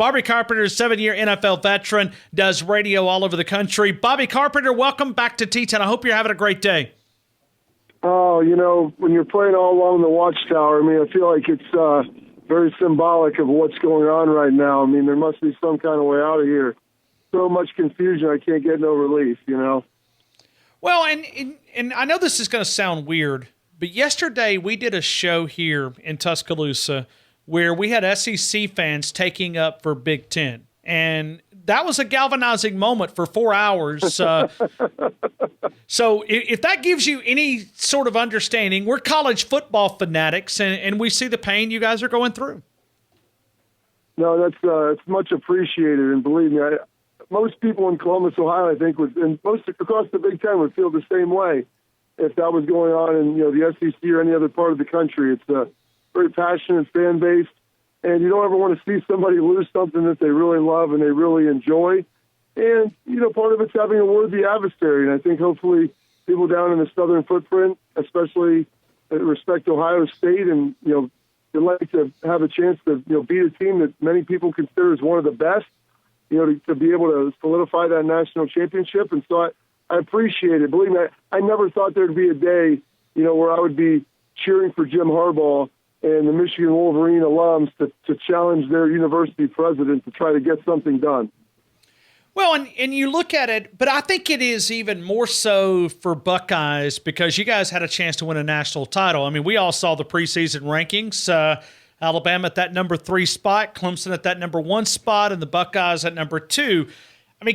Bobby Carpenter, 7-year NFL veteran, does radio all over the country. Bobby Carpenter, welcome back to T10. I hope you're having a great day. Oh, when you're playing all along the watchtower, I feel like it's very symbolic of what's going on right now. There must be some kind of way out of here. So much confusion, I can't get no relief, Well, and I know this is going to sound weird, but yesterday we did a show here in Tuscaloosa where we had SEC fans taking up for Big Ten. And that was a galvanizing moment for 4 hours. So if that gives you any sort of understanding, we're college football fanatics, and we see the pain you guys are going through. No, that's much appreciated. And believe me, most people in Columbus, Ohio, I think, and most across the Big Ten would feel the same way if that was going on in the SEC or any other part of the country. It's a very passionate fan base, and you don't ever want to see somebody lose something that they really love and they really enjoy. And part of it's having a worthy adversary. And I think hopefully people down in the southern footprint, especially respect Ohio State, and they'd like to have a chance to beat a team that many people consider as one of the best. To be able to solidify that national championship. And so I appreciate it. Believe me, I never thought there'd be a day, where I would be cheering for Jim Harbaugh and the Michigan Wolverine alums to challenge their university president to try to get something done. Well, and you look at it, but I think it is even more so for Buckeyes because you guys had a chance to win a national title. We all saw the preseason rankings. Alabama at that number 3 spot, Clemson at that number 1 spot, and the Buckeyes at number 2.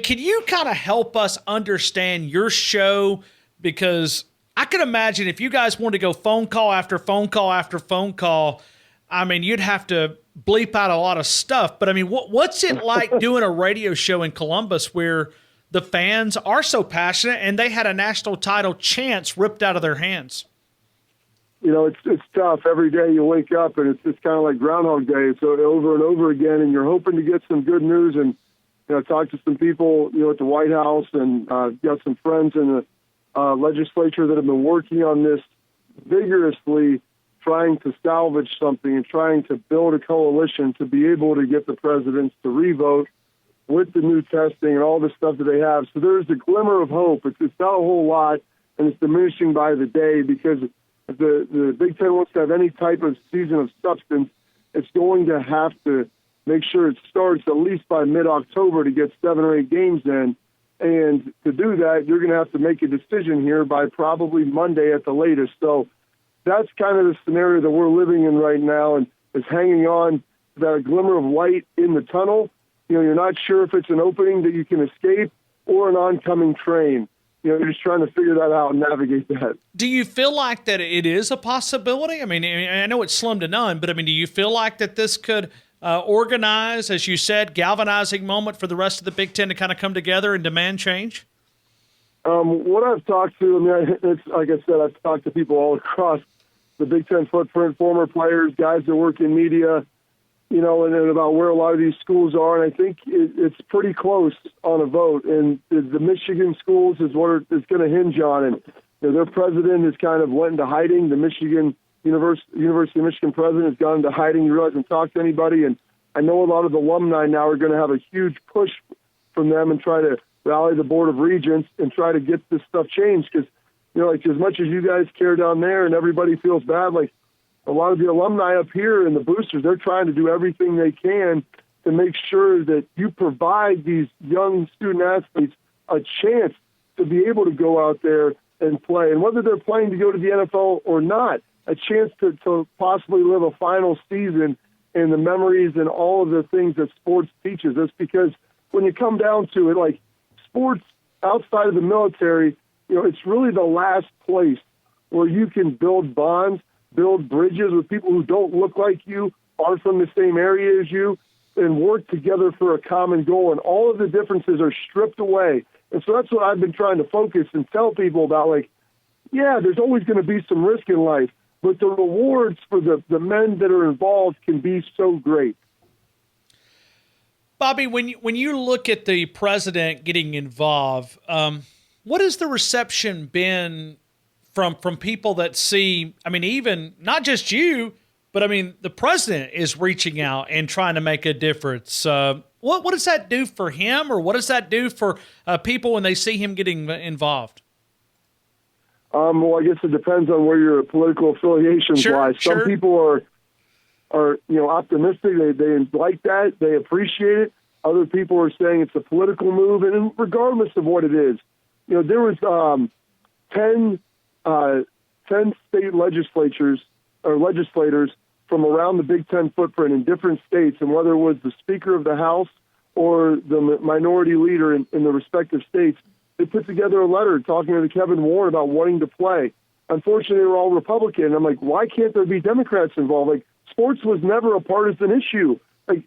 Can you kind of help us understand your show? Because I can imagine if you guys wanted to go phone call after phone call after phone call, you'd have to bleep out a lot of stuff. But, what's it like doing a radio show in Columbus where the fans are so passionate and they had a national title chance ripped out of their hands? It's tough. Every day you wake up and it's kind of like Groundhog Day. It's over and over again, and you're hoping to get some good news and talk to some people at the White House, and got some friends in the legislature that have been working on this vigorously, trying to salvage something and trying to build a coalition to be able to get the presidents to revote with the new testing and all the stuff that they have. So there's a glimmer of hope. It's not a whole lot, and it's diminishing by the day because if the Big Ten wants to have any type of season of substance, it's going to have to make sure it starts at least by mid-October to get 7 or 8 games in. And to do that, you're going to have to make a decision here by probably Monday at the latest. So that's kind of the scenario that we're living in right now, and is hanging on to that glimmer of light in the tunnel. You're not sure if it's an opening that you can escape or an oncoming train. You're just trying to figure that out and navigate that. Do you feel like that it is a possibility? I know it's slim to none, but do you feel like that this could organize, as you said, galvanizing moment for the rest of the Big Ten to kind of come together and demand change? What I've talked to, it's like I said, I've talked to people all across the Big Ten footprint, former players, guys that work in media, and about where a lot of these schools are. And I think it's pretty close on a vote. And the Michigan schools is what it's going to hinge on. And their president has kind of went into hiding. The University of Michigan president has gone into hiding. He really hasn't talked to anybody. And I know a lot of the alumni now are going to have a huge push from them and try to rally the Board of Regents and try to get this stuff changed. Because, as much as you guys care down there and everybody feels bad, a lot of the alumni up here and the boosters, they're trying to do everything they can to make sure that you provide these young student athletes a chance to be able to go out there and play. And whether they're playing to go to the NFL or not, a chance to possibly live a final season and the memories and all of the things that sports teaches us. Because when you come down to it, sports outside of the military, it's really the last place where you can build bonds, build bridges with people who don't look like you, aren't from the same area as you, and work together for a common goal. And all of the differences are stripped away. And so that's what I've been trying to focus and tell people about. There's always going to be some risk in life, but the rewards for the men that are involved can be so great. Bobby, when you look at the president getting involved, what has the reception been from people that see, even not just you, but I mean, the president is reaching out and trying to make a difference. What does that do for him, or what does that do for people when they see him getting involved? Well, I guess it depends on where your political affiliations lie. Some people are optimistic. They like that. They appreciate it. Other people are saying it's a political move, and regardless of what it is, there was 10 state legislators from around the Big Ten footprint in different states, and whether it was the Speaker of the House or the minority leader in the respective states, they put together a letter talking to Kevin Warren about wanting to play. Unfortunately, they were all Republican. I'm like, why can't there be Democrats involved? Like, sports was never a partisan issue. Like,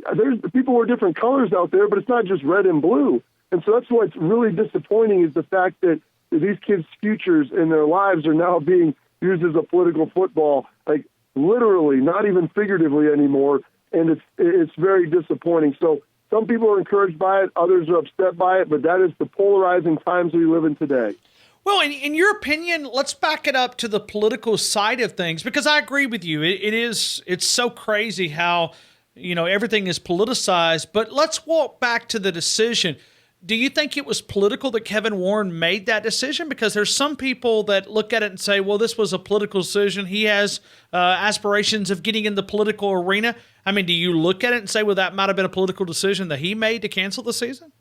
people wear different colors out there, but it's not just red and blue. And so that's what's really disappointing is the fact that these kids' futures and their lives are now being used as a political football, like literally, not even figuratively anymore. And it's very disappointing. So some people are encouraged by it, others are upset by it, but that is the polarizing times we live in today. Well, in your opinion, let's back it up to the political side of things, because I agree with you. It's so crazy how, everything is politicized, but let's walk back to the decision. Do you think it was political that Kevin Warren made that decision? Because there's some people that look at it and say, well, this was a political decision. He has aspirations of getting in the political arena. I mean, do you look at it and say, well, that might have been a political decision that he made to cancel the season?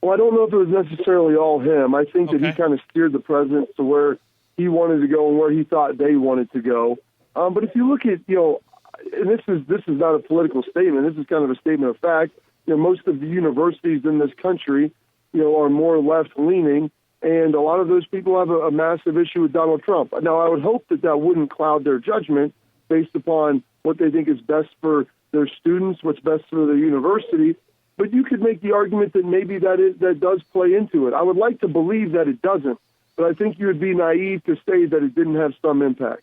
Well, I don't know if it was necessarily all him. I think that he kind of steered the president to where he wanted to go and where he thought they wanted to go. But if you look at, and this is not a political statement. This is kind of a statement of fact. Most of the universities in this country, are more left-leaning, and a lot of those people have a massive issue with Donald Trump. Now, I would hope that wouldn't cloud their judgment based upon what they think is best for their students, what's best for their university. But you could make the argument that maybe that does play into it. I would like to believe that it doesn't, but I think you would be naive to say that it didn't have some impact.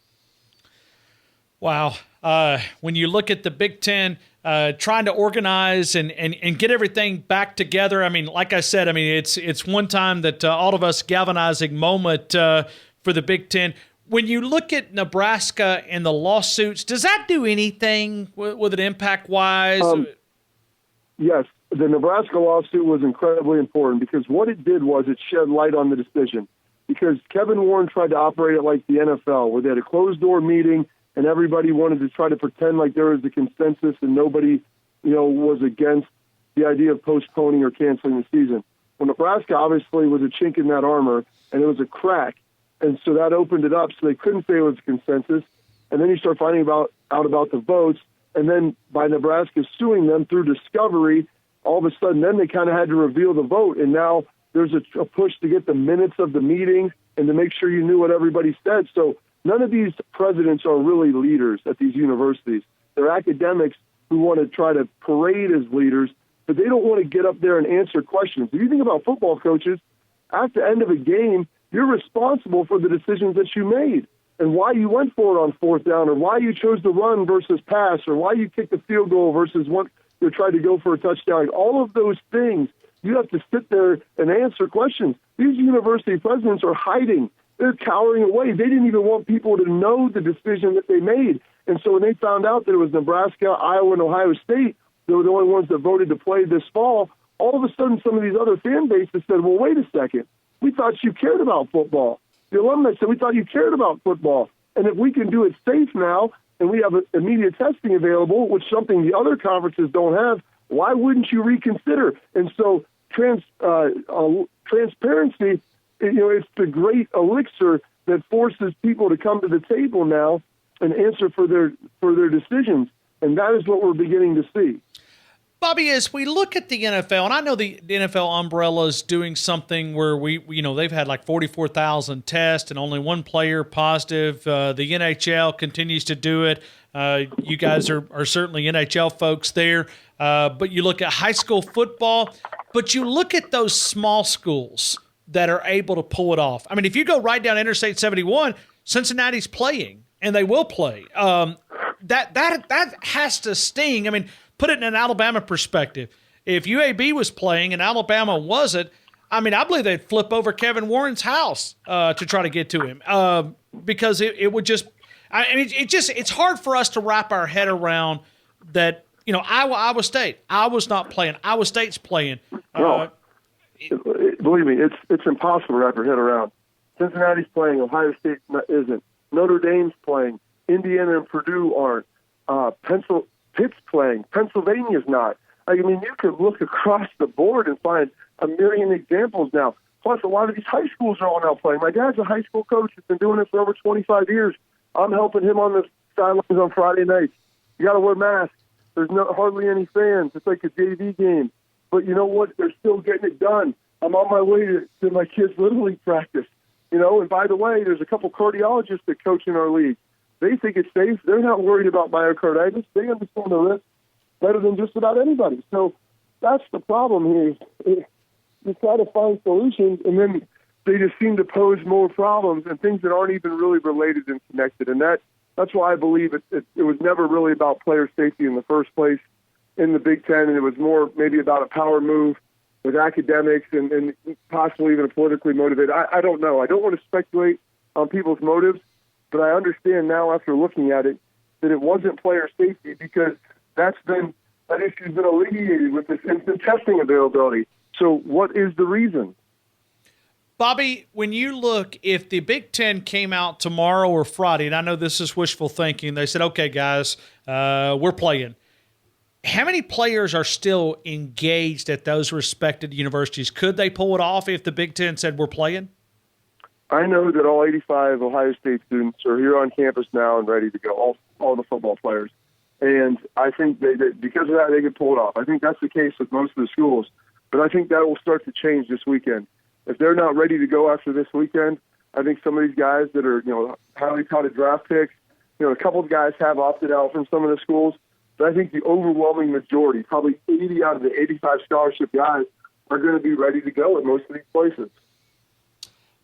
Wow. When you look at the Big Ten trying to organize and get everything back together, I mean, like I said, I mean, it's one time that all of us galvanizing moment for the Big Ten. When you look at Nebraska and the lawsuits, does that do anything with an impact-wise? Yes, the Nebraska lawsuit was incredibly important because what it did was it shed light on the decision. Because Kevin Warren tried to operate it like the NFL, where they had a closed-door meeting and everybody wanted to try to pretend like there was a consensus and nobody, was against the idea of postponing or canceling the season. Well, Nebraska obviously was a chink in that armor, and it was a crack. And so that opened it up so they couldn't say it was a consensus. And then you start finding out about the votes. And then by Nebraska suing them through discovery, all of a sudden then they kind of had to reveal the vote. And now there's a push to get the minutes of the meeting and to make sure you knew what everybody said. So none of these presidents are really leaders at these universities. They're academics who want to try to parade as leaders, but they don't want to get up there and answer questions. If you think about football coaches, at the end of a game, you're responsible for the decisions that you made and why you went for it on fourth down or why you chose to run versus pass or why you kicked the field goal versus what you tried to go for a touchdown. All of those things, you have to sit there and answer questions. These university presidents are hiding. They're cowering away. They didn't even want people to know the decision that they made. And so when they found out that it was Nebraska, Iowa, and Ohio State, they were the only ones that voted to play this fall, all of a sudden some of these other fan bases said, well, wait a second. We thought you cared about football. The alumni said, we thought you cared about football. And if we can do it safe now and we have immediate testing available, which is something the other conferences don't have, why wouldn't you reconsider? And so transparency, it's the great elixir that forces people to come to the table now and answer for their decisions. And that is what we're beginning to see. Bobby, as we look at the NFL, and I know the NFL umbrella is doing something where they've had like 44,000 tests and only one player positive. The NHL continues to do it. You guys are certainly NHL folks there. But you look at high school football, but you look at those small schools that are able to pull it off. I mean, if you go right down Interstate 71, Cincinnati's playing, and they will play. That has to sting. I mean, put it in an Alabama perspective. If UAB was playing and Alabama wasn't, I mean, I believe they'd flip over Kevin Warren's house to try to get to him because it would just I mean, it's hard for us to wrap our head around that. Iowa State. Iowa's not playing. Iowa State's playing. No, believe me, it's impossible to wrap your head around. Cincinnati's playing. Ohio State isn't. Notre Dame's playing. Indiana and Purdue aren't. Pitt's playing. Pennsylvania's not. I mean, you could look across the board and find a million examples now. Plus, a lot of these high schools are all now playing. My dad's a high school coach. He's been doing it for over 25 years. I'm helping him on the sidelines on Friday nights. You got to wear masks. There's hardly any fans. It's like a JV game. But you know what? They're still getting it done. I'm on my way to my kids' Little League practice. And by the way, there's a couple cardiologists that coach in our league. They think it's safe. They're not worried about myocarditis. They understand the risk better than just about anybody. So that's the problem here. You try to find solutions, and then they just seem to pose more problems and things that aren't even really related and connected. And that's why I believe it was never really about player safety in the first place in the Big Ten, and it was more maybe about a power move with academics and possibly even politically motivated. I don't know. I don't want to speculate on people's motives, but I understand now after looking at it that it wasn't player safety because that issue's been alleviated with this instant testing availability. So what is the reason? Bobby, when you look, if the Big Ten came out tomorrow or Friday, and I know this is wishful thinking, they said, okay, guys, we're playing. How many players are still engaged at those respected universities? Could they pull it off if the Big Ten said we're playing? I know that all 85 Ohio State students are here on campus now and ready to go, all the football players. And I think because of that, they could pull it off. I think that's the case with most of the schools. But I think that will start to change this weekend. If they're not ready to go after this weekend, I think some of these guys that are, highly touted draft picks, a couple of guys have opted out from some of the schools. But I think the overwhelming majority, probably 80 out of the 85 scholarship guys, are going to be ready to go at most of these places.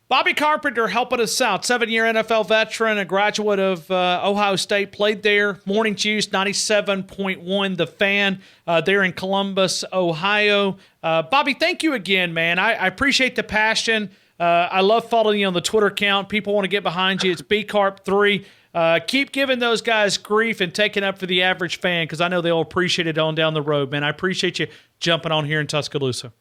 Bobby Carpenter helping us out, 7-year NFL veteran, a graduate of Ohio State, played there. Morning Juice, 97.1, The Fan, there in Columbus, Ohio. Bobby, thank you again, man. I appreciate the passion. I love following you on the Twitter account. People want to get behind you. It's BCarp3. Keep giving those guys grief and taking up for the average fan because I know they'll appreciate it on down the road, man. I appreciate you jumping on here in Tuscaloosa.